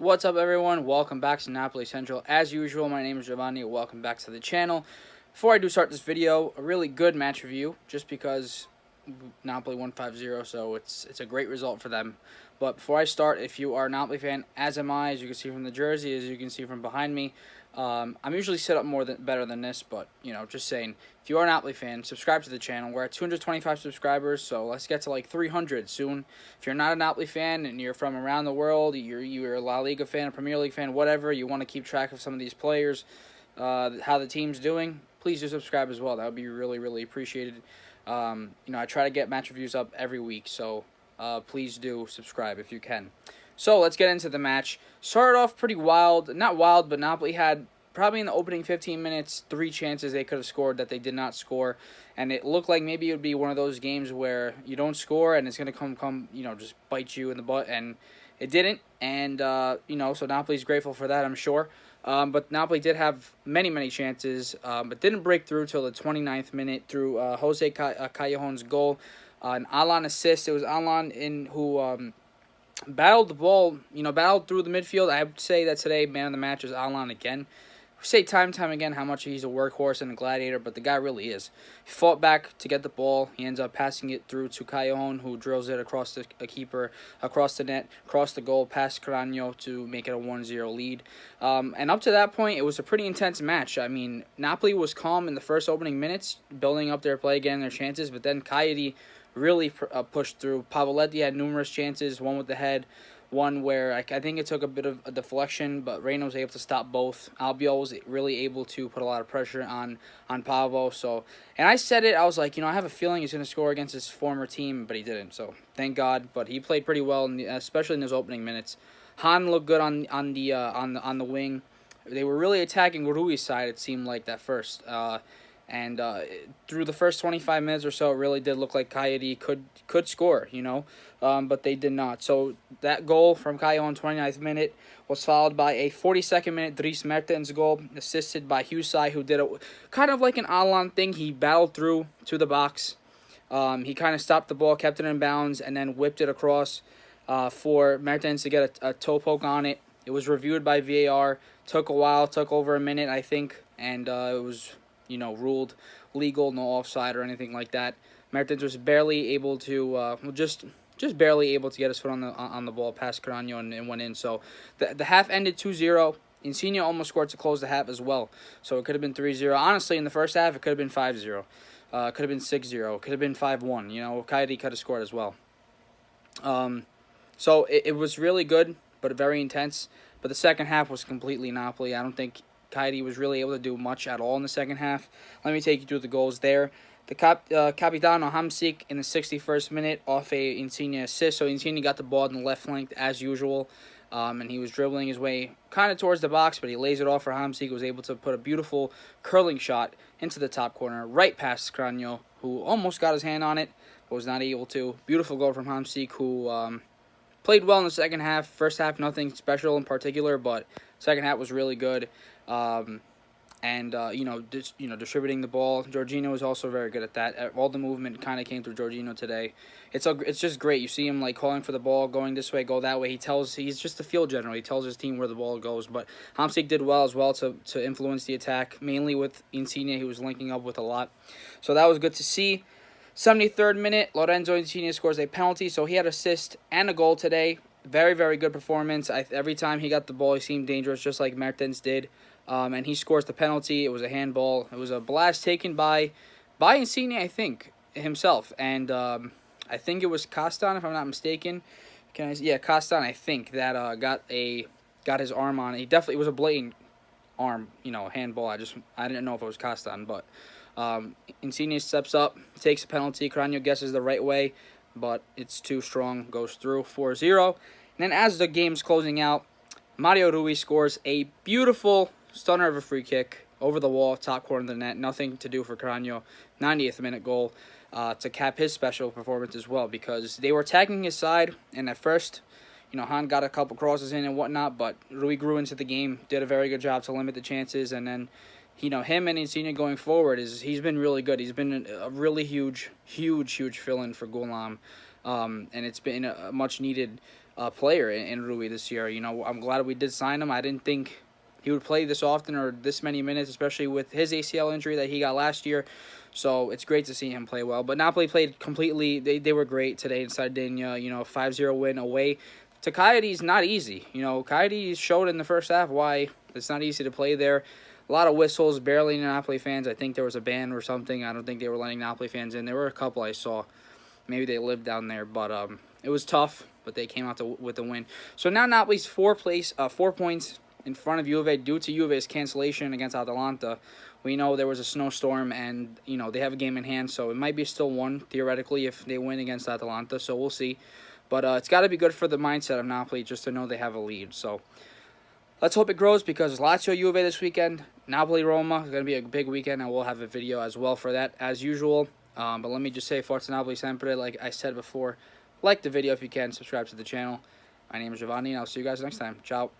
What's up, everyone? Welcome back to Napoli Central. As usual, my name is Giovanni. Welcome back to the channel. Before I do start this video, a really good match review, just because Napoli won 5-0, so it's a great result for them. But before I start, if you are a Napoli fan, as am I, as you can see from the jersey, as you can see from behind me, I'm usually set up better than this, but, just saying, if you are a Napoli fan, subscribe to the channel. We're at 225 subscribers, so let's get to like 300 soon. If you're not a Napoli fan and you're from around the world, you're a La Liga fan, a Premier League fan, whatever, you want to keep track of some of these players, how the team's doing, please do subscribe as well. That would be really, really appreciated. I try to get match reviews up every week, so please do subscribe if you can. So let's get into the match. Started off pretty wild. Not wild, but Napoli had probably in the opening 15 minutes 3 chances they could have scored that they did not score. And it looked like maybe it would be one of those games where you don't score and it's going to come just bite you in the butt. And it didn't. And, so Napoli's grateful for that, I'm sure. But Napoli did have many chances, but didn't break through till the 29th minute through Jose Callejon's goal. An Allan assist. It was Allan who battled the ball, battled through the midfield. I would say that today, man of the match is Allan again. We say time and time again how much he's a workhorse and a gladiator, but the guy really is. He fought back to get the ball. He ends up passing it through to Callejon, who drills it across the keeper, across the net, across the goal, past Cranio to make it a 1-0 lead. And up to that point, it was a pretty intense match. I mean, Napoli was calm in the first opening minutes, building up their play, getting their chances, but then Cagliari really pushed through. Pavoletti had numerous chances, one with the head, one where I think it took a bit of a deflection, but Reina was able to stop both. Albiol was really able to put a lot of pressure on Pavo. So, and I said it, I was like, I have a feeling he's going to score against his former team, but he didn't. So thank God. But he played pretty well, especially in those opening minutes. Han looked good on the wing. They were really attacking Rui's side. It seemed like that first. And through the first 25 minutes or so, it really did look like Cagliari could score, but they did not. So that goal from Callejon, 29th minute, was followed by a 42nd minute Dries Mertens goal, assisted by Husai, who did a kind of like an Allan thing. He battled through to the box. He kind of stopped the ball, kept it in bounds, and then whipped it across for Mertens to get a toe poke on it. It was reviewed by VAR. Took a while, took over a minute, I think, and it was ruled legal, no offside or anything like that. Mertens was barely able to, just barely able to get his foot on the ball past Cranio and went in. So the half ended 2-0. Insigne almost scored to close the half as well. So it could have been 3-0. Honestly, in the first half, it could have been 5-0. Could have been 6-0. Could have been 5-1. Cagliari could have scored as well. So it was really good, but very intense. But the second half was completely Napoli. I don't think Cagliari was really able to do much at all in the second half. Let me take you through the goals there. The Capitano Hamsik in the 61st minute off a Insigne assist. So Insigne got the ball in the left flank as usual, and he was dribbling his way kind of towards the box, but he lays it off for Hamsik, who was able to put a beautiful curling shot into the top corner, right past Cranio, who almost got his hand on it, but was not able to. Beautiful goal from Hamsik, who played well in the second half. First half, nothing special in particular, but second half was really good. Distributing the ball. Jorginho was also very good at that. All the movement kind of came through Jorginho today. It's just great. You see him like calling for the ball, going this way, go that way. He's just the field general. He tells his team where the ball goes. But Hamsik did well as well to influence the attack, mainly with Insigne, who was linking up with a lot. So that was good to see. 73rd minute, Lorenzo Insigne scores a penalty. So he had assist and a goal today. Very, very good performance. Every time he got the ball, he seemed dangerous, just like Mertens did. And he scores the penalty. It was a handball. It was a blast taken by Insigne, I think, himself. And I think it was Castan, if I'm not mistaken. Castan, I think, that got his arm on it. It was a blatant arm, handball. I didn't know if it was Castan, but Insigne steps up, takes a penalty. Cranio guesses the right way, but it's too strong, goes through 4-0. And then as the game's closing out, Mario Rui scores a beautiful stunner of a free kick over the wall, top corner of the net. Nothing to do for Cranio. 90th minute goal to cap his special performance as well, because they were attacking his side, and at first, Han got a couple crosses in and whatnot, but Rui grew into the game, did a very good job to limit the chances, and then him and Insigne going forward, he's been really good. He's been a really huge fill-in for Gulam. And it's been a much-needed player in Rui this year. You know, I'm glad we did sign him. I didn't think he would play this often or this many minutes, especially with his ACL injury that he got last year. So it's great to see him play well. But Napoli played completely. They were great today in Sardegna. You know, 5-0 win away to Cagliari is not easy. You know, Cagliari showed in the first half why it's not easy to play there. A lot of whistles, barely any Napoli fans. I think there was a ban or something. I don't think they were letting Napoli fans in. There were a couple I saw. Maybe they lived down there, but it was tough. But they came out with the win. So now Napoli's 4 points in front of Juve due to Juve's cancellation against Atalanta. We know there was a snowstorm, and you know they have a game in hand, so it might be still 1 theoretically if they win against Atalanta. So we'll see. But it's got to be good for the mindset of Napoli just to know they have a lead. So let's hope it grows because Lazio Juve this weekend, Napoli Roma is going to be a big weekend, and we'll have a video as well for that as usual. But let me just say, Forza Napoli sempre, like I said before, like the video if you can, subscribe to the channel. My name is Giovanni, and I'll see you guys next time. Ciao.